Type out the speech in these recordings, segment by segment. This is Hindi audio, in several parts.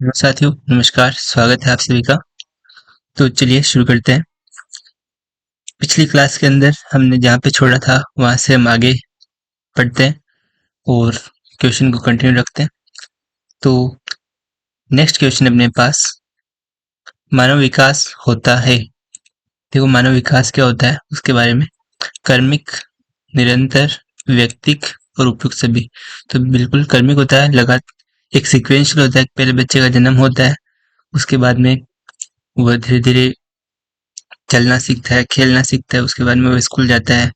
हेलो साथियों, नमस्कार। स्वागत है आप सभी का। तो चलिए शुरू करते हैं। पिछली क्लास के अंदर हमने जहाँ पे छोड़ा था वहाँ से हम आगे पढ़ते हैं और क्वेश्चन को कंटिन्यू रखते हैं। तो नेक्स्ट क्वेश्चन अपने पास, मानव विकास होता है। देखो, मानव विकास क्या होता है उसके बारे में। कर्मिक, निरंतर, व्यक्तिक और उपयुक्त सभी। तो बिल्कुल कर्मिक होता है, लगातार एक सीक्वेंशियल होता है। पहले बच्चे का जन्म होता है, उसके बाद में वह धीरे धीरे चलना सीखता है, खेलना सीखता है, उसके बाद में वो स्कूल जाता है,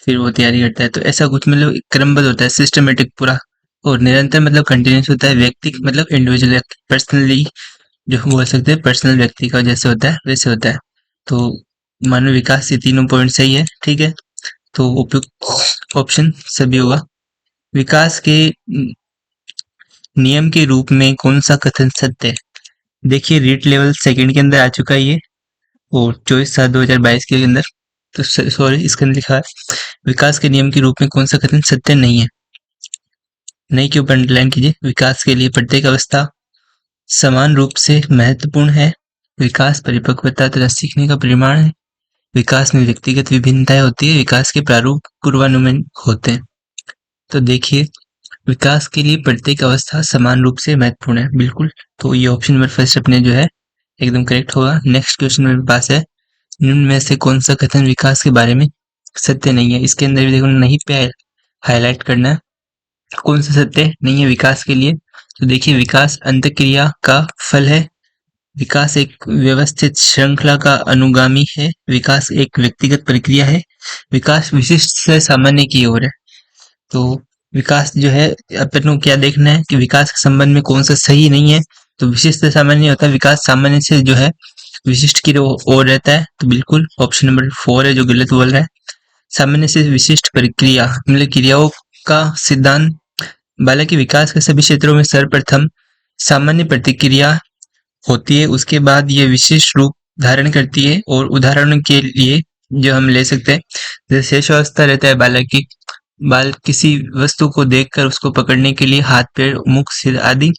फिर वो तैयारी करता है। तो ऐसा कुछ मतलब एक क्रमबद्ध होता है, सिस्टमेटिक पूरा। और निरंतर मतलब कंटिन्यूस होता है। व्यक्ति मतलब इंडिविजुअल, पर्सनली, जो हम बोल सकते हैं पर्सनल, व्यक्ति का जैसे होता है वैसे होता है। तो मानव विकास ये तीनों पॉइंट सही है, ठीक है। तो उपयुक्त ऑप्शन सभी होगा। विकास के नियम के रूप में कौन सा कथन सत्य है? देखिए, रीट लेवल सेकंड के अंदर आ चुका है ये, और 24/7/2022 के अंदर। तो सॉरी, इसके अंदर लिखा है विकास के नियम के रूप में कौन सा कथन सत्य नहीं है। नहीं के ऊपर अंडरलाइन कीजिए। विकास के लिए प्रत्येक अवस्था समान रूप से महत्वपूर्ण है। विकास परिपक्वता तथा सीखने का परिमाण है। विकास में व्यक्तिगत विभिन्नताएं होती है। विकास के प्रारूप पूर्वानुमान होते हैं। तो देखिए, विकास के लिए प्रत्येक अवस्था समान रूप से महत्वपूर्ण है, बिल्कुल। तो ये ऑप्शन नंबर फर्स्ट अपने जो है एकदम करेक्ट होगा। नेक्स्ट क्वेश्चन मेरे पास है, निम्न में से कौन सा कथन विकास के बारे में सत्य नहीं है? इसके अंदर भी देखो, नहीं पे हाईलाइट करना है कौन सा सत्य नहीं है विकास के लिए। तो देखिए, विकास अंतःक्रिया का फल है। विकास एक व्यवस्थित श्रृंखला का अनुगामी है। विकास एक व्यक्तिगत प्रक्रिया है। विकास विशिष्ट से सामान्य की ओर है। तो विकास जो है, अपन को क्या देखना है कि विकास के संबंध में कौन सा सही नहीं है। तो विशिष्ट से सामान्य होता है, विकास सामान्य से जो है विशिष्ट की ओर रहता है। तो बिल्कुल ऑप्शन नंबर 4 है जो गलत बोल रहा है। सामान्य से विशिष्ट प्रक्रिया मतलब क्रियाओं का सिद्धांत। बालक के विकास के सभी क्षेत्रों में सर्वप्रथम सामान्य प्रतिक्रिया होती है, उसके बाद ये विशिष्ट रूप धारण करती है। और उदाहरण के लिए जो हम ले सकते हैं, जैसे शेषावस्था रहता है बालक की, बालक किसी वस्तु को देखकर उसको पकड़ने के लिए हाथ, पैर, मुख, सिर आदि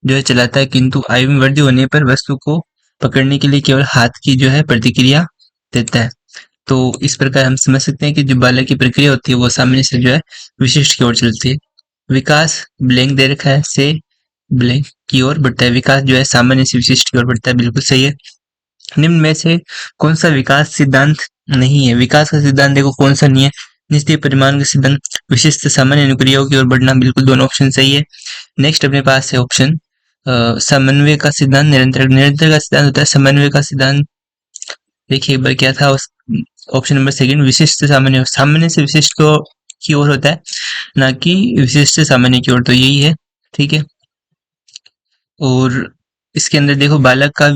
जो है चलाता है, किंतु आयु में वृद्धि होने पर वस्तु को पकड़ने के लिए केवल हाथ की जो है प्रतिक्रिया देता है। तो इस प्रकार हम समझ सकते हैं कि जो बालक की प्रक्रिया होती है वो सामान्य से जो है विशिष्ट की ओर चलती है। विकास ब्लैंक दे रखा है, से ब्लैंक की ओर बढ़ता है। विकास जो है सामान्य से विशिष्ट की ओर बढ़ता है, बिल्कुल सही है। निम्न में से कौन सा विकास सिद्धांत नहीं है? विकास का सिद्धांत देखो कौन सा नहीं है। निश्चित परिमाण का सिद्धांत, विशिष्ट से सामान्य अनुक्रियाओं की ओर बढ़ना, बिल्कुल दोनों ऑप्शन सही है। नेक्स्ट अपने पास है ऑप्शन समन्वय का सिद्धांत। निरंतर निरंतर का सिद्धांत होता है। समन्वय का सिद्धांत देखिए एक बार क्या था, उस ऑप्शन नंबर सेकंड, विशिष्ट से सामान्य, सामान्य से विशिष्ट को की ओर होता है, ना कि विशिष्ट से सामान्य की ओर। तो यही है, ठीक है। और इसके अंदर देखो, बालक का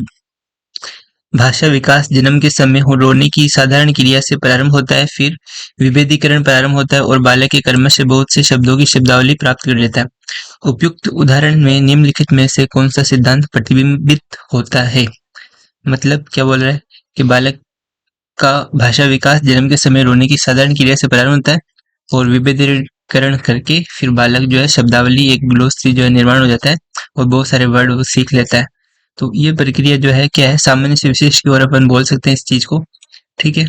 भाषा विकास जन्म के समय हो रोने की साधारण क्रिया से प्रारंभ होता है, फिर विभेदीकरण प्रारंभ होता है और बालक के कर्म से बहुत से शब्दों की शब्दावली प्राप्त कर लेता है। उपयुक्त उदाहरण में निम्नलिखित में से कौन सा सिद्धांत प्रतिबिंबित होता है? मतलब क्या बोल रहा है कि बालक का भाषा विकास जन्म के समय रोने की साधारण क्रिया से प्रारंभ होता है और विभेदीकरण करके फिर बालक जो है शब्दावली, एक ग्लोसरी जो है निर्माण हो जाता है और बहुत सारे वर्ड वो सीख लेता है। तो ये प्रक्रिया जो है क्या है, सामान्य से विशेष की ओर अपन बोल सकते हैं इस चीज को, ठीक है।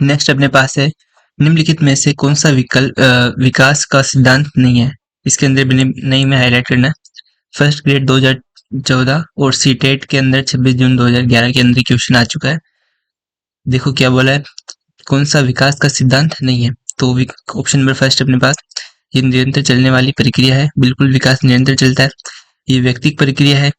नेक्स्ट अपने पास है, निम्नलिखित में से कौन सा विकास का सिद्धांत नहीं है? इसके अंदर भी नहीं में हाईलाइट करना है। फर्स्ट ग्रेड 2014 और सीटेट के अंदर 26 जून 2011 के अंदर क्वेश्चन आ चुका है। देखो क्या बोला है, कौन सा विकास का सिद्धांत नहीं है? तो ऑप्शन नंबर फर्स्ट अपने पास, ये निरंतर चलने वाली प्रक्रिया है, बिल्कुल विकास निरंतर चलता है। ये व्यक्तिक प्रक्रिया है,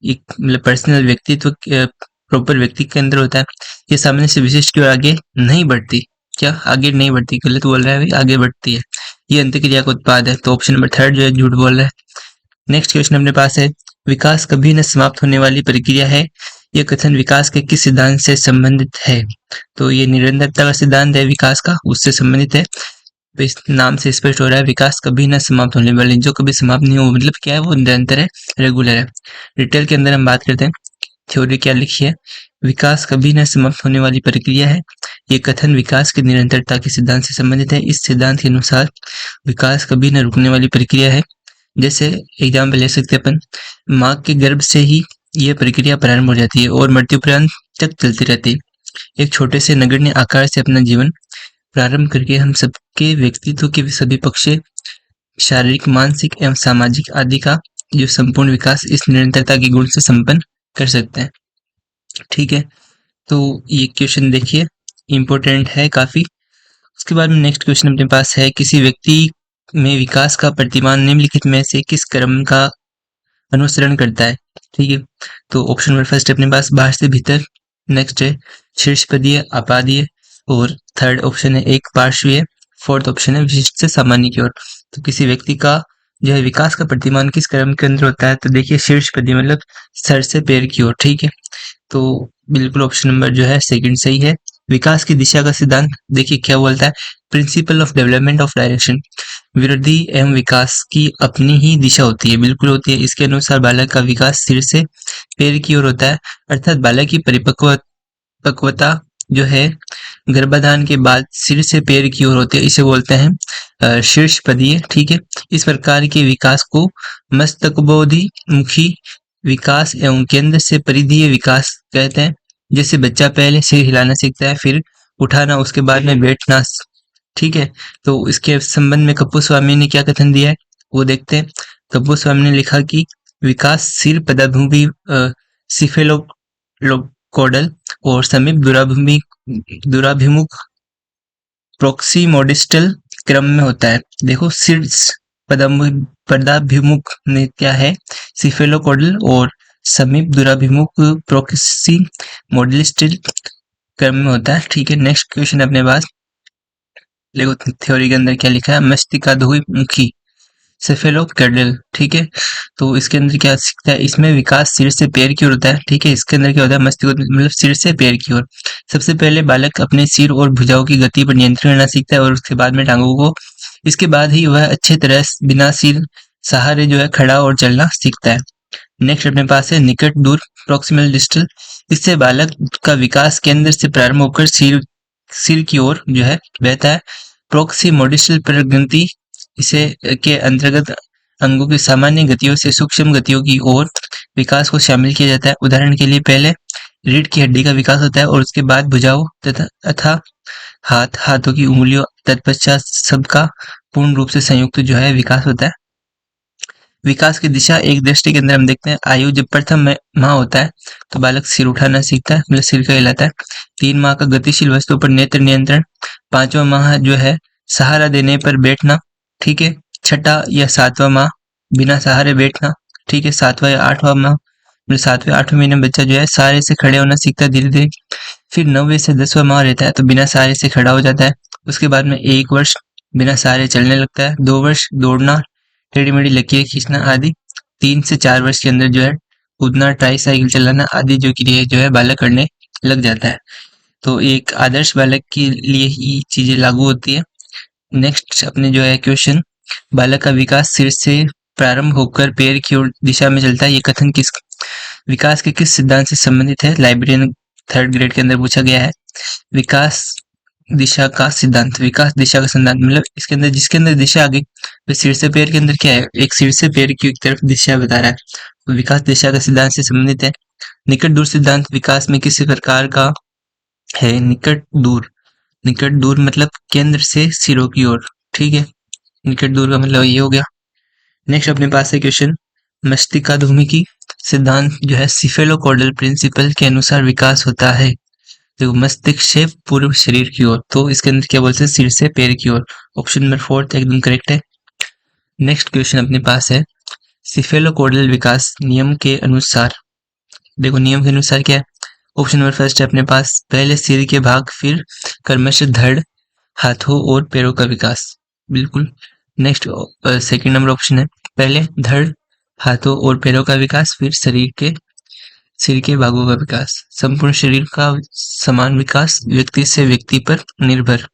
एक मतलब पर्सनल व्यक्तित्व प्रॉपर व्यक्ति के अंदर होता है। ये सामने से विशिष्ट की ओर आगे नहीं बढ़ती। क्या आगे नहीं बढ़ती? गलत बोल रहा है भाई, आगे बढ़ती है। ये अंतक्रिया का उत्पाद है। तो ऑप्शन नंबर थर्ड जो है झूठ बोल रहा है। नेक्स्ट क्वेश्चन अपने पास है, विकास कभी न समाप्त होने वाली प्रक्रिया है। यह कथन विकास के किस सिद्धांत से संबंधित है? तो ये निरंतरता का सिद्धांत है विकास का, उससे संबंधित है। तो इस नाम से स्पष्ट हो रहा है विकास कभी न समाप्त होने वाली, जो कभी समाप्त नहीं हो, मतलब क्या है, वो निरंतर है, रेगुलर है। डिटेल के अंदर हम बात करते हैं। थ्योरी क्या लिखी है, विकास कभी न समाप्त होने वाली प्रक्रिया है। ये कथन विकास की निरंतरता के सिद्धांत से संबंधित है। इस सिद्धांत के अनुसार विकास कभी न रुकने वाली प्रक्रिया है। जैसे एग्जाम्पल ले सकते हैं अपन, माँ के गर्भ से ही यह प्रक्रिया प्रारंभ हो जाती है और मृत्युपर्यंत तक चलती रहती है। एक छोटे से नगण्य आकार से अपना जीवन प्रारंभ करके हम सबके व्यक्तित्व के सभी पक्ष, शारीरिक, मानसिक एवं सामाजिक आदि का जो संपूर्ण विकास इस निरंतरता के गुण से संपन्न कर सकते हैं। ठीक है, तो ये क्वेश्चन देखिए इम्पोर्टेंट है काफी। उसके बाद में नेक्स्ट क्वेश्चन अपने पास है, किसी व्यक्ति में विकास का प्रतिमान निम्नलिखित में से किस क्रम का अनुसरण करता है? ठीक है, तो ऑप्शन नंबर फर्स्ट अपने पास बाहर से भीतर, नेक्स्ट है शीर्षपदीय, अपादीय, और थर्ड ऑप्शन है एक पार्श्वीय, फोर्थ ऑप्शन है विशिष्ट से सामान्य की ओर। तो किसी व्यक्ति का जो है विकास का प्रतिमान किस क्रम के अंदर होता है? तो देखिए शीर्षपदीय मतलब सर से पैर की ओर। ठीक है, तो बिल्कुल ऑप्शन नंबर जो है सेकंड सही है। विकास की दिशा का सिद्धांत देखिए क्या बोलता है, principle of development of direction, वृद्धि एवं विकास की अपनी ही दिशा होती है, बिल्कुल होती है। इसके अनुसार बालक का विकास सिर से पैर की ओर होता है, अर्थात बालक की परिपक्वता जो है गर्भाधान के बाद सिर से पैर की ओर होती है, इसे बोलते हैं शीर्षपदीय। ठीक है, इस प्रकार के विकास को मस्तकबोधि मुखी विकास एवं केंद्र से परिधीय विकास कहते हैं। जैसे बच्चा पहले सिर हिलाना सीखता है, फिर उठाना, उसके बाद में बैठना। ठीक है, तो इसके संबंध में कप्पू स्वामी ने क्या कथन दिया है वो देखते हैं। कप्पू स्वामी ने लिखा कि विकास सिर पदाभूमि सिफेलोकोडल और समीप दुराभिमुख प्रोक्सीमोडिस्टल क्रम में होता है। देखो सिर पदाभिमुख में क्या है, सिफेलोकोडल, और समीप दुराभिमुख प्रोक्सीमोडिस्टल क्रम में होता है। ठीक है, नेक्स्ट क्वेश्चन अपने पास देखो थ्योरी के अंदर क्या लिखा है, मस्तिष्काभिमुखी सेफेलोकैडल। ठीक है, तो इसके अंदर क्या सीखता है, इसमें विकास सिर से पैर की ओर होता है। ठीक है, इसके अंदर क्या होता है, मस्तिष्क मतलब सिर से पैर की ओर। सबसे पहले बालक अपने सिर और भुजाओं की गति पर नियंत्रण करना सीखता है और उसके बाद में टांगों को। इसके बाद ही वह अच्छे तरह बिना सिर सहारे जो है खड़ा और चलना सीखता है। नेक्स्ट अपने पास है निकट दूर प्रोक्सिमल डिस्टल। इससे बालक का विकास केंद्र से प्रारंभ होकर सिर की ओर जो है बहता है। प्रोक्सिमोडिस्टल प्रगति इसे के अंतर्गत अंगों की सामान्य गतियों से सूक्ष्म गतियों की ओर विकास को शामिल किया जाता है। उदाहरण के लिए पहले रीढ़ की हड्डी का विकास होता है और उसके बाद भुजाओं तथा हाथों की उंगलियों, तत्पश्चात सबका पूर्ण रूप से संयुक्त जो है विकास होता है। विकास की दिशा एक दृष्टि के अंदर हम देखते हैं, आयु जब प्रथम माह होता है तो बालक सिर उठाना सीखता है, मतलब सिर का हिलाता है। 3 माह का गतिशील वस्तुओं पर नेत्र नियंत्रण। 5वां माह जो है सहारा देने पर बैठना। ठीक है, 6ठा या 7वां माह बिना सहारे बैठना। ठीक है, 7वां या 8वां माह मतलब 7वें 8वें महीने में बच्चा जो है सहारे से खड़े होना सीखता है धीरे धीरे। फिर 9वें से 10वां माह रहता है तो बिना सहारे से खड़ा हो जाता है। उसके बाद में 1 वर्ष बिना सहारे चलने लगता है, 2 वर्ष दौड़ना, टेढ़ी मेढ़ी लकीरें खींचना आदि। 3 से 4 वर्ष के अंदर जो है कूदना, ट्राईसाइकिल चलाना आदि जो क्रिया जो है बालक करने लग जाता है। तो एक आदर्श बालक के लिए ही चीजें लागू होती है। नेक्स्ट अपने जो है क्वेश्चन, बालक का विकास सिर से प्रारंभ होकर पैर की ओर दिशा में चलता है, ये कथन किस विकास के किस सिद्धांत से संबंधित है? लाइब्रेरियन 3rd ग्रेड के अंदर पूछा गया है। विकास दिशा का सिद्धांत, विकास दिशा का सिद्धांत मतलब इसके अंदर जिसके अंदर दिशा आ गई तो सिर से पैर के अंदर क्या है, एक सिर से पैर की एक तरफ दिशा बता रहा है, तो विकास दिशा का सिद्धांत से संबंधित है। निकट दूर सिद्धांत विकास में किसी प्रकार का है, निकट दूर मतलब केंद्र से सिरों की ओर। ठीक है, निकट दूर का मतलब ये हो गया। नेक्स्ट अपने पास है क्वेश्चन, मस्तिष्काभिमुखी सिद्धांत जो है सिफेलोकोडल प्रिंसिपल के अनुसार विकास होता है। देखो मस्तिष्क से पूर्व शरीर की ओर, तो इसके अंदर क्या बोलते हैं, सिर से पैर की ओर। ऑप्शन नंबर 4 एकदम करेक्ट है। नेक्स्ट क्वेश्चन अपने पास है, सिफेलोकोडल विकास नियम के अनुसार। देखो नियम के अनुसार क्या है, ऑप्शन नंबर फर्स्ट है अपने पास पहले सिर के भाग, फिर क्रमशः धड़, हाथों और पैरों का विकास। बिल्कुल। नेक्स्ट सेकंड नंबर ऑप्शन है पहले धड़, हाथों और पैरों का विकास, फिर सिर के भागों का विकास। संपूर्ण शरीर का समान विकास व्यक्ति से व्यक्ति पर निर्भर।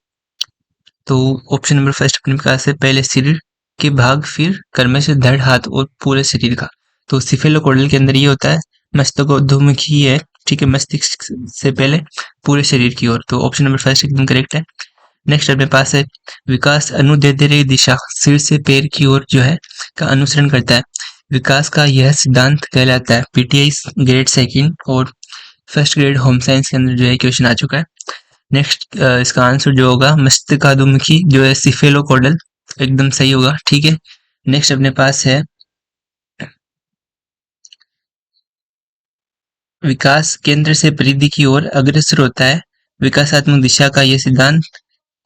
तो ऑप्शन नंबर फर्स्ट अपने पास है पहले सिर के भाग, फिर क्रमशः धड़, हाथ और पूरे शरीर का। तो सिफेलोकोडल के अंदर ये होता है मस्तकोद्मुखी है। ठीक है, मस्तिष्क से पहले पूरे शरीर की ओर, तो ऑप्शन नंबर फर्स्ट एकदम करेक्ट है। नेक्स्ट अपने पास है विकास अनुदैर्ध्य दिशा, सिर से पैर की ओर जो है का अनुसरण करता है। विकास का यह सिद्धांत कहलाता है। पीटीआई ग्रेड सेकंड और फर्स्ट ग्रेड होम साइंस के अंदर जो है क्वेश्चन आ चुका है। नेक्स्ट इसका आंसर जो होगा मस्तिष्काधुमुखी जो है सिफेलोकोडल, एकदम सही होगा। ठीक है, नेक्स्ट अपने पास है विकास केंद्र से परिधि की ओर अग्रसर होता है। विकासात्मक दिशा का यह सिद्धांत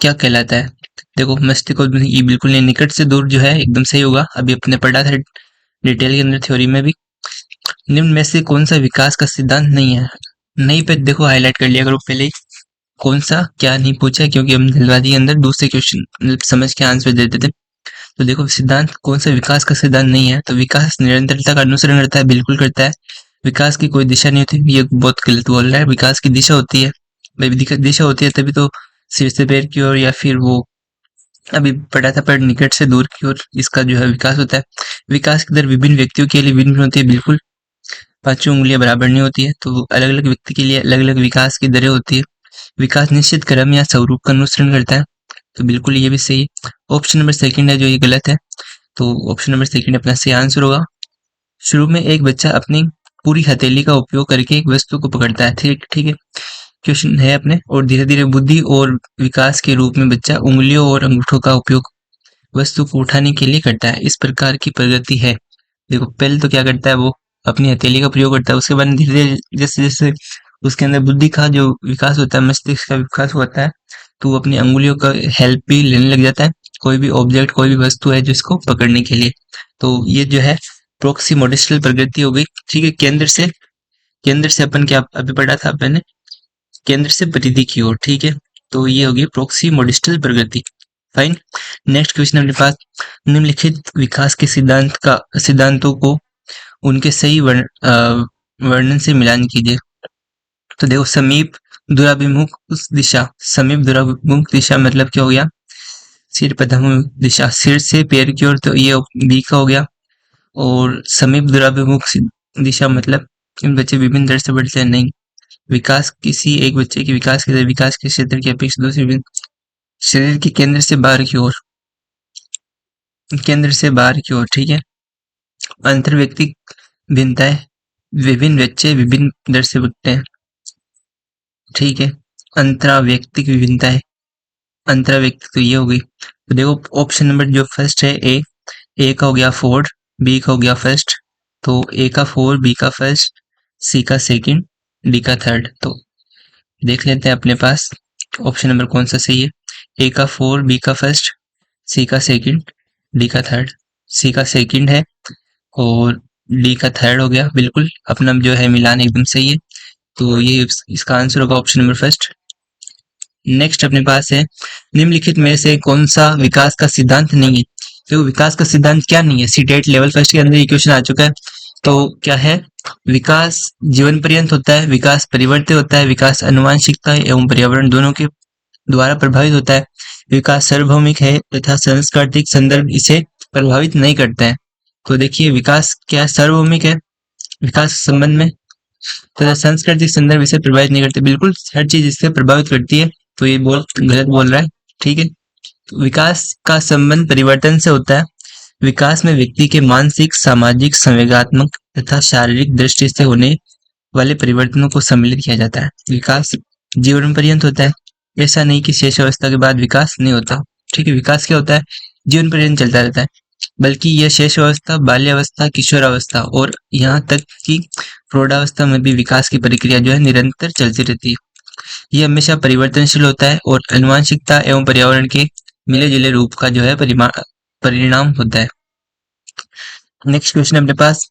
क्या कहलाता है? देखो मस्तिष्कोद्यमी बिल्कुल नहीं, निकट से दूर जो है एकदम सही होगा। अभी अपने पढ़ा था डिटेल के अंदर थ्योरी में भी। निम्न में से कौन सा विकास का सिद्धांत नहीं है? नहीं पे देखो हाईलाइट कर लिया करो पहले ही, कौन सा क्या नहीं पूछा, क्योंकि हम जल्दबाजी के अंदर दूसरे क्वेश्चन समझ के आंसर देते थे। तो देखो सिद्धांत कौन सा विकास का सिद्धांत नहीं है, तो विकास निरंतरता का अनुसरण करता है, बिल्कुल करता है। विकास की कोई दिशा नहीं होती, ये बहुत गलत बोल रहा है। विकास की दिशा होती है, भाई दिशा होती है तभी तो सिर से पैर की ओर, या फिर वो अभी पढ़ा था पर निकट से दूर की ओर, इसका जो है विकास होता है। विकास की दर विभिन्न व्यक्तियों के लिए भिन्न होती है, बिल्कुल। पांचों उंगलियां बराबर नहीं होती है, तो अलग अलग व्यक्ति के लिए अलग अलग विकास की दरें होती है। विकास निश्चित क्रम या स्वरूप का अनुसरण करता है, तो बिल्कुल ये भी सही है। ऑप्शन नंबर सेकंड है जो ये गलत है, तो ऑप्शन नंबर सेकंड अपना सही आंसर होगा। शुरू में एक बच्चा अपनी पूरी हथेली का उपयोग करके एक वस्तु को पकड़ता है, ठीक ठीक है, क्वेश्चन है अपने। और धीरे धीरे बुद्धि और विकास के रूप में बच्चा उंगलियों और अंगूठों का उपयोग वस्तु को उठाने के लिए करता है। इस प्रकार की प्रगति है। देखो पहले तो क्या करता है, वो अपनी हथेली का प्रयोग करता है, उसके बाद धीरे धीरे जैसे जैसे उसके अंदर बुद्धि का जो विकास होता है, मस्तिष्क का विकास होता है, तो वो अपनी अंगुलियों का हेल्प भी लेने लग जाता है, कोई भी ऑब्जेक्ट कोई भी वस्तु है जिसको पकड़ने के लिए। तो ये जो है प्रोक्सीमोडिस्टल प्रगति हो गई। ठीक है, केंद्र से अपन क्या अभी पढ़ा था मैंने, केंद्र से परिधि की ओर। ठीक है, तो ये होगी प्रोक्सीमोडिस्टल प्रगति। फाइन, नेक्स्ट क्वेश्चन अपने पास, निम्नलिखित विकास के सिद्धांतों को उनके सही वर्णन से मिलान कीजिए। तो देखो समीप दूराभिमुख उस दिशा, समीप दूराभिमुख दिशा मतलब क्या हो गया, सिर पदाभिमुख दिशा, सिर से पैर की ओर, तो ये बी का हो गया। और समीप दूराभिमुख दिशा मतलब इन बच्चे विभिन्न दर से बढ़ते हैं, नहीं। विकास किसी एक बच्चे की विकास के दर विकास के क्षेत्र की अपेक्षा दूसरे शरीर के केंद्र से बाहर की ओर, केंद्र से बाहर की ओर। ठीक है, अंतर व्यक्ति भिन्नताएं, विभिन्न बच्चे विभिन्न दर से बढ़ते हैं। ठीक है, अंतरा व्यक्ति की विभिन्नताएं, अंतरा व्यक्ति तो ये हो गई। तो देखो ऑप्शन नंबर जो फर्स्ट है ए का हो गया फोर्थ, बी का हो गया फर्स्ट, तो ए का फोर्थ, बी का फर्स्ट, सी का सेकंड, डी का थर्ड। तो देख लेते हैं अपने पास ऑप्शन नंबर कौन सा सही है। ए का फोर्थ, बी का फर्स्ट, सी का सेकंड, डी का थर्ड। सी का सेकंड है और डी का थर्ड हो गया, बिल्कुल अपना जो है मिलान एकदम सही है। तो ये इसका आंसर होगा ऑप्शन नंबर फर्स्ट। नेक्स्ट अपने पास है, निम्नलिखित में से कौन सा विकास का सिद्धांत नहीं है? तो विकास का सिद्धांत क्या नहीं है, सीटेट लेवल फर्स्ट के अंदर ये क्वेश्चन आ चुका है। तो क्या है, विकास जीवन पर्यंत होता है, विकास परिवर्तित होता है, विकास आनुवंशिकता एवं पर्यावरण दोनों के द्वारा प्रभावित होता है, विकास सार्वभौमिक है तथा सांस्कृतिक संदर्भ इसे प्रभावित नहीं करते हैं। तो देखिए विकास क्या सार्वभौमिक है विकास संबंध में, तथा सांस्कृतिक संदर्भ इसे प्रभावित नहीं करते, बिल्कुल हर चीज इससे प्रभावित करती है। तो ये गलत बोल रहा है। ठीक है, तो विकास का संबंध परिवर्तन से होता है। विकास में व्यक्ति के मानसिक, सामाजिक, संवेगात्मक तथा शारीरिक दृष्टि से होने वाले परिवर्तनों को सम्मिलित किया जाता है। विकास जीवन पर्यंत होता है, ऐसा नहीं कि शेष अवस्था के बाद विकास नहीं होता। ठीक है, विकास क्या होता है, जीवन पर्यंत चलता रहता है, बल्कि यह शेष अवस्था, बाल्यावस्था, किशोरावस्था और यहाँ तक कि प्रौढ़ावस्था में भी विकास की प्रक्रिया जो है निरंतर चलती रहती है। यह हमेशा परिवर्तनशील होता है और आनुवंशिकता एवं पर्यावरण के मिले जुले रूप का जो है परिणाम होता है। नेक्स्ट क्वेश्चन अपने पास,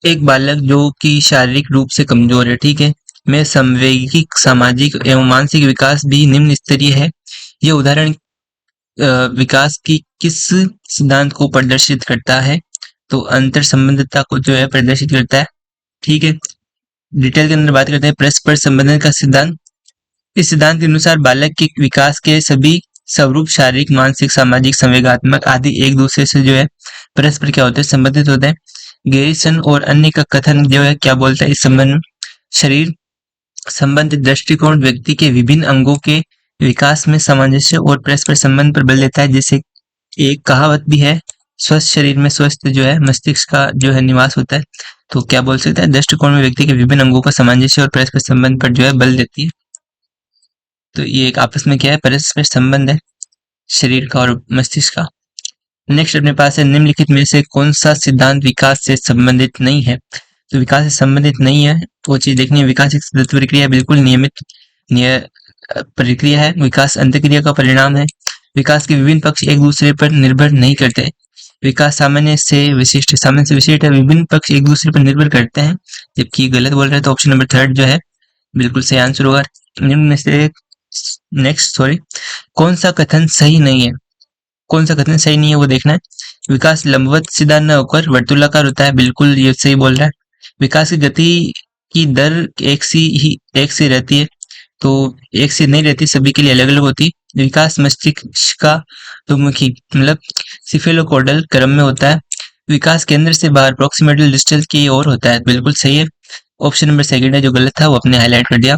एक बालक जो कि शारीरिक रूप से कमजोर है, ठीक है, में संवैगिक, सामाजिक एवं मानसिक विकास भी निम्न स्तरीय है। यह उदाहरण विकास की किस सिद्धांत को प्रदर्शित करता है? तो अंतर संबंधता को जो है प्रदर्शित करता है। ठीक है, डिटेल के अंदर बात करते हैं परस्पर संबंधन का सिद्धांत। इस सिद्धांत के अनुसार बालक के विकास के सभी स्वरूप शारीरिक, मानसिक, सामाजिक, संवेगात्मक आदि एक दूसरे से जो है परस्पर क्या होते हैं, संबंधित होते हैं। गेरिसन और अन्य का कथन जो है क्या बोलता है इस संबंध में, शरीर संबंधित दृष्टिकोण व्यक्ति के विभिन्न अंगों के विकास में सामंजस्य और परस्पर संबंध पर बल देता है। जैसे एक कहावत भी है स्वस्थ शरीर में स्वस्थ जो है मस्तिष्क का जो है निवास होता है। तो क्या बोल सकते हैं, दृष्टिकोण में व्यक्ति के विभिन्न अंगों का सामंजस्य और परस्पर संबंध पर जो है बल देती है। तो ये एक आपस में क्या है, परस्पर संबंध है शरीर का और मस्तिष्क का। नेक्स्ट अपने पास है, निम्नलिखित में से कौन सा सिद्धांत विकास से संबंधित नहीं है। तो विकास से संबंधित नहीं है वो चीज देखनी है। विकास एक सतत प्रक्रिया, बिल्कुल नियमित प्रक्रिया है। विकास अंतक्रिया का परिणाम है। विकास के विभिन्न पक्ष एक दूसरे पर निर्भर नहीं करते। विकास सामान्य से विशिष्ट, सामान्य से विशिष्ट है। विभिन्न पक्ष एक दूसरे पर निर्भर करते हैं, जबकि गलत बोल रहे हैं। तो ऑप्शन नंबर थर्ड जो है बिल्कुल सही आंसर होगा। निम्न में से नेक्स्ट कौन सा कथन सही नहीं है, कौन सा कथन सही नहीं है वो देखना है। विकास लंबवत सीधा न होकर वर्तुलाकार होता है, बिल्कुल ये सही बोल रहा है। विकास की गति की दर एक सी रहती है, तो एक सी नहीं रहती, सभी के लिए अलग अलग होती है। विकास मस्तिष्क का मुखी मतलब सिफेलोकॉर्डल क्रम में होता है। विकास केंद्र से बाहर प्रॉक्सिमेटल डिस्टल की ओर होता है, बिल्कुल सही है। ऑप्शन नंबर सेकंड है, जो गलत था वो अपने हाईलाइट कर दिया।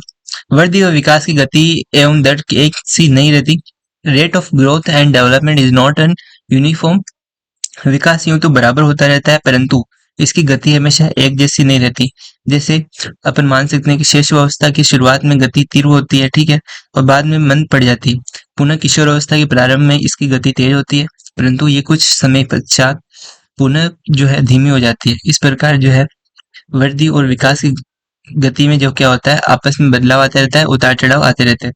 वृद्धि और विकास की गति एवं दर एक सी नहीं रहती। Rate of growth and development is not an uniform. विकास यूं तो बराबर होता रहता है, परंतु इसकी गति हमेशा एक जैसी नहीं रहती। जैसे अपन मान सकते हैं कि शिशुअवस्था की शुरुआत में गति तीव्र होती है, ठीक है, और बाद में मंद पड़ जाती है। पुनः किशोर अवस्था के प्रारंभ में इसकी गति तेज होती है, परंतु ये कुछ समय पश्चात पुनः जो है धीमी हो जाती है। इस प्रकार जो है वृद्धि और विकास की गति में जो क्या होता है, आपस में बदलाव आता रहता है, उतार चढ़ाव आते रहते हैं।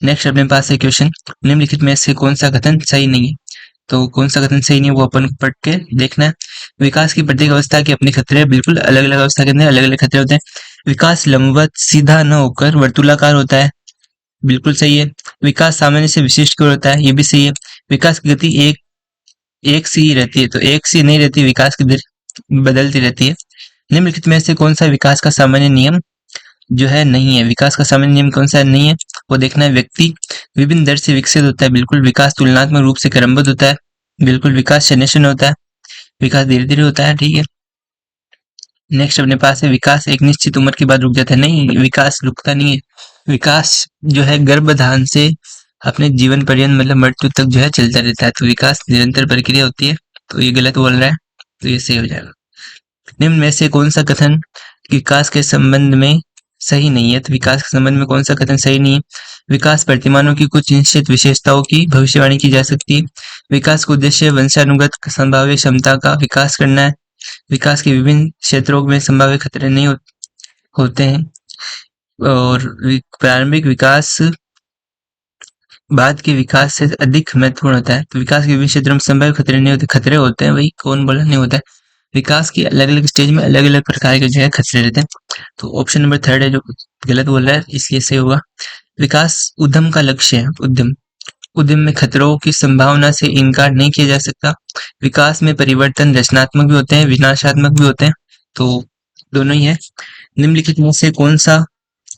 नेक्स्ट अपने पास है क्वेश्चन, निम्नलिखित में से कौन सा कथन सही नहीं है। तो कौन सा कथन सही नहीं है वो अपन को पढ़ के देखना है। विकास की प्रत्येक अवस्था के अपने खतरे, बिल्कुल अलग अलग अवस्था के अंदर अलग अलग खतरे होते हैं। विकास लंबवत सीधा न होकर वर्तुलाकार होता है, बिल्कुल सही है। विकास सामान्य से विशिष्ट की ओर होता है, ये भी सही है। विकास की गति एक एक सी ही रहती है, तो एक सी नहीं रहती, विकास की दर बदलती रहती है। निम्नलिखित में से कौन सा विकास का सामान्य नियम जो है नहीं है। विकास का सामान्य नियम कौन सा नहीं है वो देखना है। व्यक्ति विभिन्न दर से विकसित होता है, बिल्कुल। विकास तुलनात्मक रूप से क्रमबद्ध होता है, बिल्कुल। विकास क्षण होता है, विकास धीरे धीरे होता है, ठीक है। नेक्स्ट अपने पास है, विकास एक निश्चित उम्र के बाद रुक जाता है। नहीं, विकास रुकता नहीं है। विकास जो है गर्भधान से अपने जीवन पर्यंत मतलब मृत्यु तक जो है चलता रहता है। तो विकास निरंतर प्रक्रिया होती है, तो ये गलत बोल रहा है, तो ये सही हो जाएगा। निम्न में से कौन सा कथन विकास के संबंध में सही नहीं है। तो विकास के संबंध में कौन सा कथन सही नहीं है। विकास प्रतिमानों की कुछ निश्चित विशेषताओं की भविष्यवाणी की जा सकती है। विकास का उद्देश्य वंशानुगत संभाव्य क्षमता का विकास करना है। विकास के विभिन्न क्षेत्रों में संभाव्य खतरे नहीं होते हैं। और प्रारंभिक विकास बाद के विकास से अधिक महत्वपूर्ण होता है। तो विकास के विभिन्न क्षेत्रों में संभाव्य खतरे नहीं होते, खतरे होते हैं, वही कौन बोला नहीं होता है। विकास की अलग अलग स्टेज में अलग अलग प्रकार के जो है खतरे रहते हैं। तो ऑप्शन नंबर थर्ड है जो गलत बोल रहा है, इसलिए सही होगा। विकास उद्यम का लक्ष्य है। उद्यम में खतरों की संभावना से इनकार नहीं किया जा सकता। विकास में परिवर्तन रचनात्मक भी होते हैं, विनाशात्मक भी होते हैं, तो दोनों ही है। निम्नलिखित में से कौन सा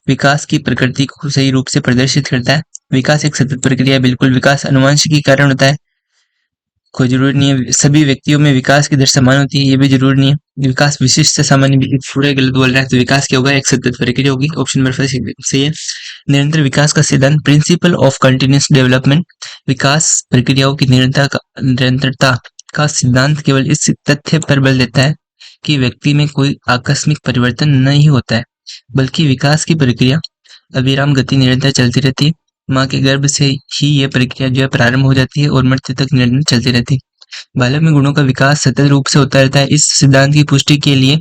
विकास की प्रकृति को सही रूप से प्रदर्शित करता है। विकास एक सतत प्रक्रिया है, बिल्कुल। विकास अनुवांशिक के कारण होता है, कोई जरूरी नहीं है। सभी व्यक्तियों में विकास की दर समान होती है, ये भी जरूरी नहीं है। विकास विशिष्ट से सामान्य भी पूरे गलत बोल रहा है, तो विकास क्या होगा, एक सतत प्रक्रिया होगी। ऑप्शन नंबर सही है। निरंतर विकास का सिद्धांत, प्रिंसिपल ऑफ कंटिन्यूअस डेवलपमेंट। विकास प्रक्रियाओं की निरंतरता का सिद्धांत केवल इस तथ्य पर बल देता है कि व्यक्ति में कोई आकस्मिक परिवर्तन नहीं होता है, बल्कि विकास की प्रक्रिया अविराम गति निरंतर चलती रहती है। माँ के गर्भ से ही यह प्रक्रिया जो है प्रारंभ हो जाती है और मृत्यु तक निरंतर चलती रहती है। बालक में गुणों का विकास सतत रूप से होता रहता है। इस सिद्धांत की पुष्टि के लिए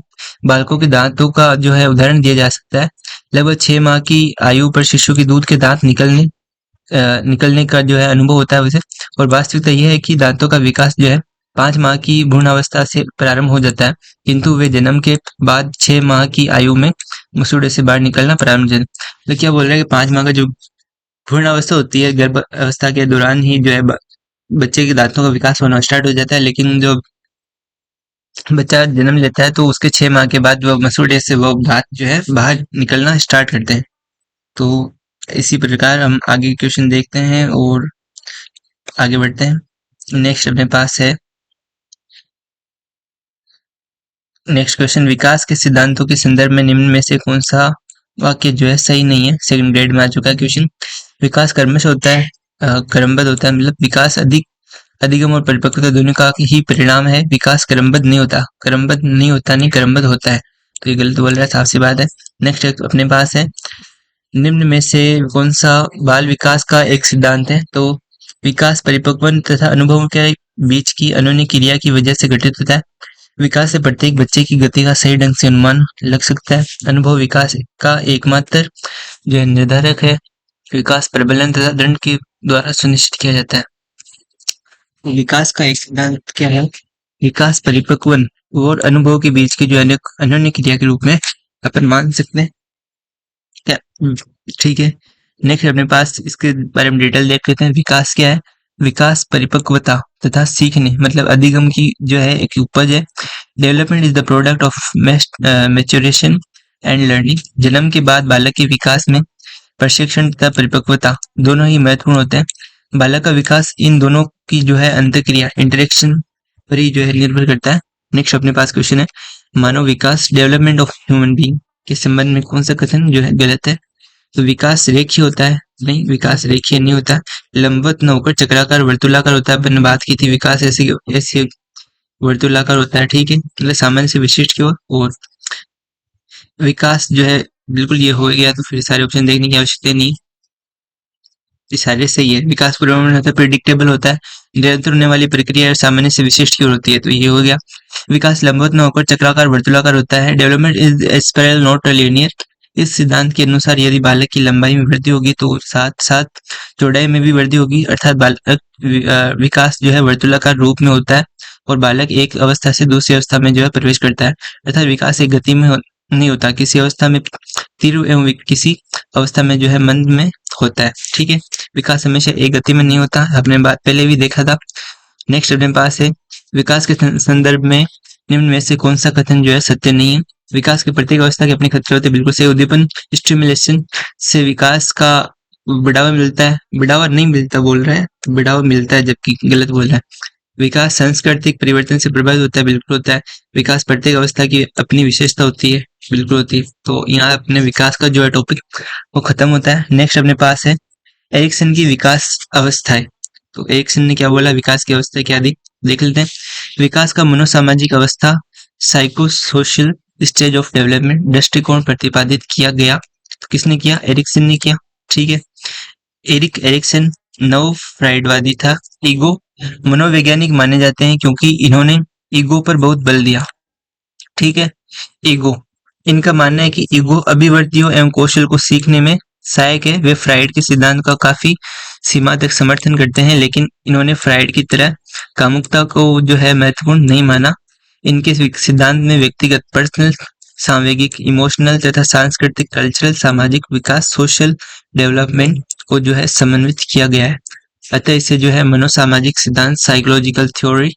बालकों के दांतों का जो है उदाहरण दिया जा सकता है। लगभग 6 माह की आयु पर शिशु के दूध के दांत निकलने का जो है अनुभव होता है उसे। और वास्तविकता यह है कि दांतों का विकास जो है 5 माह की भ्रूण अवस्था से प्रारंभ हो जाता है, किंतु वे जन्म के बाद 6 माह की आयु में मसूड़े से बाहर निकलना प्रारंभ हो जाता है। तो क्या बोल रहे हैं कि 5 माह का जो भ्रूण अवस्था होती है, गर्भ अवस्था के दौरान ही जो है बच्चे के दांतों का विकास होना स्टार्ट हो जाता है, लेकिन जो बच्चा जन्म लेता है तो उसके 6 माह के बाद वो मसूड़े से वो दांत जो है बाहर निकलना स्टार्ट करते हैं। तो इसी प्रकार हम आगे क्वेश्चन देखते हैं और आगे बढ़ते हैं। नेक्स्ट अपने पास है नेक्स्ट क्वेश्चन, विकास के सिद्धांतों के संदर्भ में निम्न में से कौन सा वाक्य जो है सही नहीं है। सेकंड ग्रेड में आ चुका है क्वेश्चन। विकास कर्म से होता है, क्रमबद्ध होता है, मतलब विकास अधिक अधिगम और परिपक्वता दोनों का ही परिणाम है। विकास क्रमबद्ध नहीं होता, क्रमबद्ध नहीं होता, नहीं क्रमबद्ध होता है। तो ये गलत बोल रहा है, साफ सी बात है। नेक्स्ट अपने पास है, निम्न में से कौन सा बाल विकास का एक सिद्धांत है? तो विकास परिपक्वन तथा अनुभव के बीच की अनोन्य क्रिया की वजह से घटित होता है। विकास से प्रत्येक बच्चे की गति का सही ढंग से अनुमान लग सकता है। अनुभव विकास का एकमात्र जो है निर्धारक है। विकास प्रबलन तथा दंड के द्वारा सुनिश्चित किया जाता है। विकास का एक सिद्धांत क्या है? विकास परिपक्वन और अनुभव के बीच की जो अनन्य क्रिया के रूप में अपन मान सकते हैं क्या? ठीक है। नेक्स्ट अपने पास इसके बारे में डिटेल देख लेते हैं। विकास क्या है? विकास परिपक्वता तथा सीखने मतलब अधिगम की जो है एक उपज है। Development is the product of maturation and learning. जन्म के बाद बालक के विकास में प्रशिक्षण तथा परिपक्वता दोनों ही महत्वपूर्ण होते हैं। बालक का विकास इन दोनों की जो है अंतःक्रिया इंटरेक्शन पर ही जो है निर्भर करता है। नेक्स्ट अपने पास क्वेश्चन है, मानव विकास डेवलपमेंट ऑफ ह्यूमन बीइंग के संबंध में कौन सा कथन जो है गलत है? तो विकास रेखीय होता है, नहीं विकास रेखीय नहीं होता, लंबवत न होकर चक्राकार वर्तुलाकार होता है। अपन ने बात की थी विकास ऐसे ऐसे वर्तुलाकार होता है, ठीक है, मतलब सामान्य से विशिष्ट की ओर। और विकास जो है बिल्कुल ये हो गया, तो फिर सारे ऑप्शन देखने की आवश्यकता नहीं, ये सारे सही है। विकास पूर्वानुमान होता है, प्रिडिक्टेबल होता है, निरंतर होने वाली प्रक्रिया और सामान्य से विशिष्ट की ओर होती है, तो ये हो गया। विकास लंबवत न होकर चक्राकार वर्तुलाकार होता है। Development is spiral not linear. इस सिद्धांत के अनुसार यदि बालक की लंबाई में वृद्धि होगी तो साथ साथ चौड़ाई में भी वृद्धि होगी, अर्थात बालक विकास जो है वर्तुलाकार रूप में होता है और बालक एक अवस्था से दूसरी अवस्था में जो है प्रवेश करता है, अर्थात विकास एक गति में नहीं होता, किसी अवस्था में तीव्र एवं किसी अवस्था में जो है मंद में होता है, ठीक है। विकास हमेशा एक गति में नहीं होता, आपने बात पहले भी देखा था। नेक्स्ट अपने पास है, विकास के संदर्भ में निम्न में से कौन सा कथन जो है सत्य नहीं है? विकास की प्रत्येक अवस्था के अपने खतरे होते हैं, बिल्कुल सही। उद्दीपन स्टिमुलेशन से विकास का बढ़ावा मिलता है, बढ़ावा नहीं मिलता बोल रहा है, तो बढ़ावा मिलता है, जबकि गलत बोल रहा है। विकास सांस्कृतिक परिवर्तन से प्रभावित होता है, बिल्कुल होता है। विकास प्रत्येक अवस्था की अपनी विशेषता होती है, बिल्कुल होती है। तो यहाँ अपने विकास का जो है टॉपिक वो खत्म होता है। नेक्स्ट अपने पास है एरिक्सन की विकास अवस्थाएं। तो एरिक्सन ने क्या बोला, विकास की अवस्था क्या दी, देख लेते हैं। विकास का मनोसामाजिक अवस्था psycho social stage of development दृष्टिकोण प्रतिपादित किया गया। तो किसने किया? एरिक्सन ने किया, ठीक है। एरिक एरिक्सन नव फ्राइडवादी था। ईगो मनोवैज्ञानिक माने जाते हैं क्योंकि इन्होंने ईगो पर बहुत बल दिया, ठीक है। ईगो, इनका मानना है कि ईगो अभिव्यक्तियों एवं कौशल को सीखने में सहायक है। वे फ्राइड के सिद्धांत का काफी सीमा तक समर्थन करते हैं, लेकिन इन्होंने फ्राइड की तरह कामुकता को जो है महत्वपूर्ण नहीं माना। इनके सिद्धांत में व्यक्तिगत पर्सनल, सामवेगिक, इमोशनल तथा सांस्कृतिक, कल्चरल, सामाजिक विकास, सोशल डेवलपमेंट को जो है समन्वित किया गया है। अतः इसे जो है मनोसामाजिक सिद्धांत साइकोलॉजिकल थ्योरी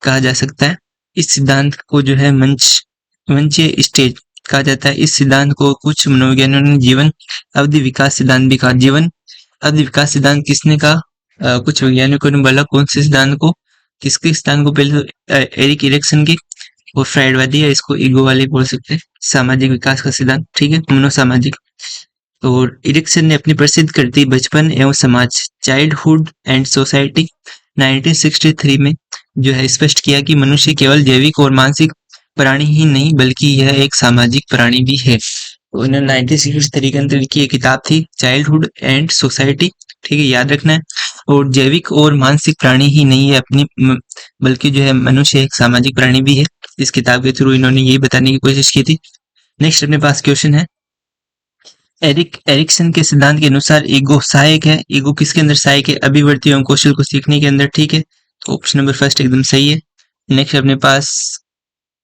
कहा जा सकता है। इस सिद्धांत को जो है मंचीय स्टेज कहा जाता है। इस सिद्धांत को कुछ मनोवैज्ञानिकों ने जीवन अवधि विकास सिद्धांत भी कहा। जीवन अवधि विकास सिद्धांत किसने कहा? कुछ वैज्ञानिकों ने बोला। कौन से सिद्धांत को, किसके सिद्धांत को? पहले एरिक एरिक्सन की, वो फ्राइडवादी है, इसको ईगो वाले बोल सकते हैं। सामाजिक विकास का सिद्धांत, ठीक है, मनोसामाजिक। और एरिक्सन ने अपनी प्रसिद्ध कृति बचपन एवं समाज चाइल्डहुड एंड सोसाइटी 1963 में जो है स्पष्ट किया कि मनुष्य केवल जैविक और मानसिक प्राणी ही नहीं बल्कि यह एक सामाजिक प्राणी भी है। तो इन्होंने 1963 के अंदर की एक किताब थी चाइल्डहुड एंड सोसाइटी, ठीक है, याद रखना है। और जैविक और मानसिक प्राणी ही नहीं है अपनी बल्कि जो है मनुष्य एक सामाजिक प्राणी भी है। इस किताब के थ्रू इन्होंने यही बताने की कोशिश की थी। नेक्स्ट अपने पास क्वेश्चन है, एरिक्सन के सिद्धांत के अनुसार ईगो सहायक है। ईगो किसके अंदर सहायक है? अभिव्यक्ति एवं कौशल को सीखने के अंदर, ठीक है। तो ऑप्शन नंबर फर्स्ट एकदम सही है। नेक्स्ट अपने पास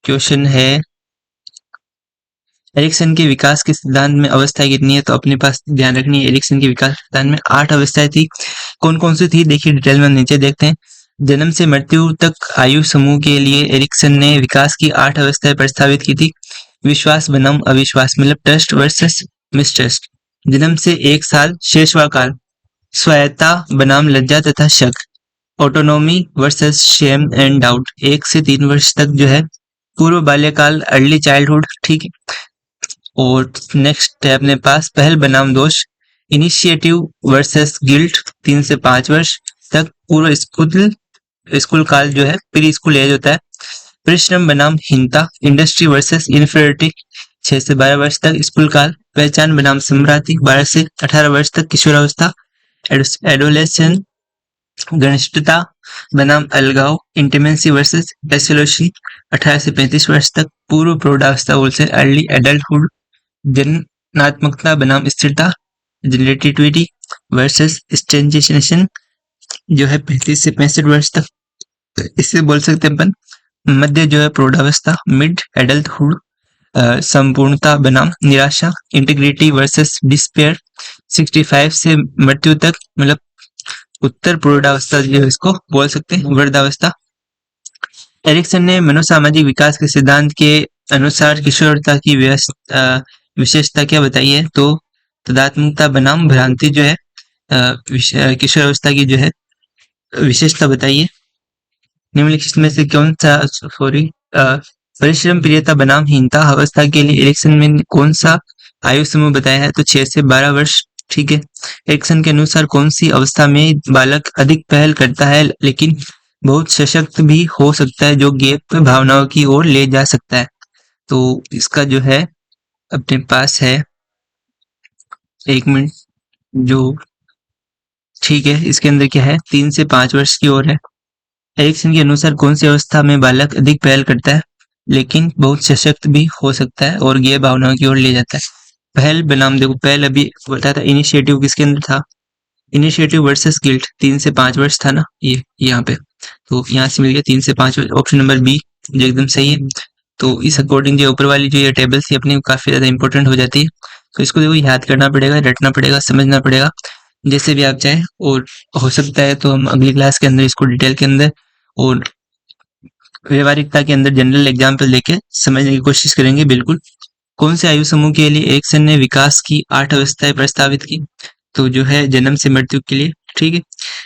क्वेश्चन है, एरिक्सन के विकास के सिद्धांत में अवस्थाएं कितनी है? तो अपने पास ध्यान रखनी है, एरिक्सन के विकास सिद्धांत में 8 अवस्थाएं थी। कौन कौन सी थी देखिए डिटेल में नीचे देखते हैं। जन्म से मृत्यु तक आयु समूह के लिए एरिक्सन ने विकास की 8 अवस्थाएं प्रस्तावित की थी। विश्वास बनाम अविश्वास मतलब ट्रस्ट वर्सेस मिसट्रस्ट। जन्म से 1 साल शेषवा काल, स्वायत्ता बनाम लज्जा तथा शक, autonomy versus shame and doubt, 1 से 3 वर्ष तक जो है पूर्व बाल्यकाल अर्ली चाइल्डहुड, ठीक है। और नेक्स्ट है अपने पास पहल बनाम दोष, इनिशिएटिव वर्सेस गिल्ट, 3 से 5 वर्ष तक पूर्व स्कूल स्कूल काल जो है प्री स्कूल एज होता है। परिश्रम बनाम हीनता, इंडस्ट्री वर्सेस इन्फीरियरिटी 6 से 12 वर्ष तक स्कूल काल। पहचान बनाम सम्राति 12 से 18 वर्ष तक किशोरावस्था। एडोलेसेंस घनिष्ठता बनाम अलगाव, इंटीमेसी वर्सेस एसिलोशी 18 से 35 वर्ष तक। पूर्व प्रौढ़ावस्था बोल से अर्ली एडल्टहुड। जन्नात्मकता बनाम स्थिरता, रिलेटिविटी वर्सेस स्टेंजेशन जो है 35 से 65 वर्ष तक। इससे बोल सकते हैं अपन मध्य जो है प्रौढ़ावस्था, मिड एडल्टहुड। संपूर्णता बनाम निराशा, इंटीग्रिटी वर्सेस डिस्पेयर 65 से मृत्यु तक, मतलब उत्तर प्रौढ़ावस्था जो है इसको बोल सकते हैं वृद्धावस्था। एरिक्सन ने मनोसामाजिक विकास के सिद्धांत के अनुसार किशोरता की विशेषता क्या बताई है? तो तदात्मकता बनाम भ्रांति जो है किशोरावस्था की जो है विशेषता बताइए। निम्नलिखित में से कौन सा परिश्रम प्रियता बनाम हीनता अवस्था के लिए एरिक्सन में कौन सा आयु समूह बताया है? तो 6 से 12 वर्ष। ठीक है। एरिक्सन के अनुसार कौन सी अवस्था में बालक अधिक पहल करता है लेकिन बहुत सशक्त भी हो सकता है, जो गैप भावनाओं की ओर ले जा सकता है? तो इसका जो है अपने पास है 1 मिनट जो ठीक है। इसके अंदर क्या है? 3 से 5 वर्ष की ओर है। एरिक्सन के अनुसार कौन सी अवस्था में बालक अधिक पहल करता है लेकिन बहुत सशक्त भी हो सकता है और गैर भावनाओं की ओर ले जाता है? पहल बनाम, देखो पहल अभी बताया था, इनिशिएटिव किसके अंदर था? इनिशिएटिव वर्सेस गिल्ट 3 से 5 वर्ष था ना, ये यहाँ पे। तो यहाँ से मिल गया 3 से 5 वर्ष, ऑप्शन नंबर बी जो एकदम सही है। तो इस अकॉर्डिंग जो ऊपर वाली जो ये टेबल थी अपनी काफी ज्यादा इंपॉर्टेंट हो जाती है। तो इसको देखो याद करना पड़ेगा, रटना पड़ेगा, समझना पड़ेगा, जैसे भी आप चाहें। और हो सकता है तो हम अगली क्लास के अंदर इसको डिटेल के अंदर और व्यवहारिकता के अंदर जनरल एग्जाम्पल लेके समझने की कोशिश करेंगे। बिल्कुल। कौन से आयु समूह के लिए एरिक्सन ने विकास की 8 अवस्थाएं प्रस्तावित की? तो जो है जन्म से मृत्यु के लिए। ठीक है।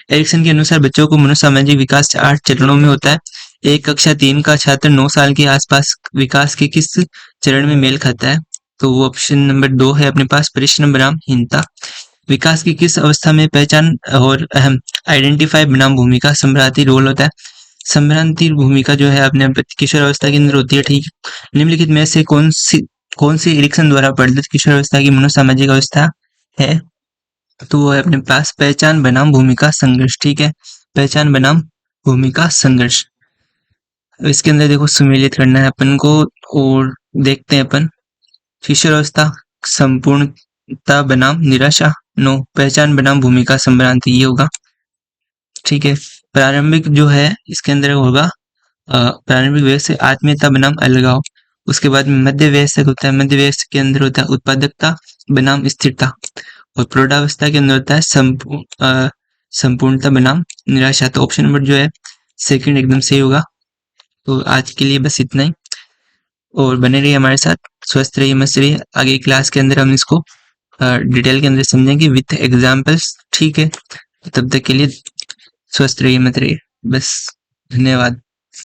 एरिक्सन के अनुसार बच्चों को मनोसामाजिक विकास 8 चरणों में होता है। एक कक्षा 3 का छात्र 9 साल के आसपास विकास के किस चरण में मेल खाता है? तो वो ऑप्शन नंबर 2 है अपने पास, परिश्रम बनाम हीनता। विकास की किस अवस्था में पहचान और अहम आइडेंटिफाई बनाम भूमिका सम्रांति रोल होता है? सम्रांति भूमिका जो है अपने किशोर अवस्था के अंदर होती है। ठीक है। निम्नलिखित में से कौन सी एरिक्सन द्वारा वर्णित किशोर अवस्था की मनोसामाजिक अवस्था है? तो वो है अपने पास पहचान बनाम भूमिका संघर्ष। ठीक है। पहचान बनाम भूमिका संघर्ष। इसके अंदर देखो सम्मिलित करना है अपन को और देखते हैं अपन। किशोरावस्था संपूर्णता बनाम निराशा, नो। पहचान बनाम भूमिका संभ्रांति, ये होगा। ठीक है। प्रारंभिक जो है इसके अंदर होगा प्रारंभिक व्यय से आत्मीयता बनाम अलगाव। उसके बाद मध्य व्यय होता है, मध्य व्यय के अंदर होता है उत्पादकता बनाम स्थिरता। और प्रौढ़ावस्था के अंदर होता है संपूर्णता बनाम निराशा। तो ऑप्शन नंबर जो है सेकंड एकदम सही होगा। तो आज के लिए बस इतना ही, और बने रहिए हमारे साथ, स्वस्थ रहिए, मस्त रहिए। आगे क्लास के अंदर हम इसको डिटेल के अंदर समझेंगे विथ एग्जाम्पल्स। ठीक है। तब तक के लिए स्वस्थ रहिए, मत रहिए, बस। धन्यवाद।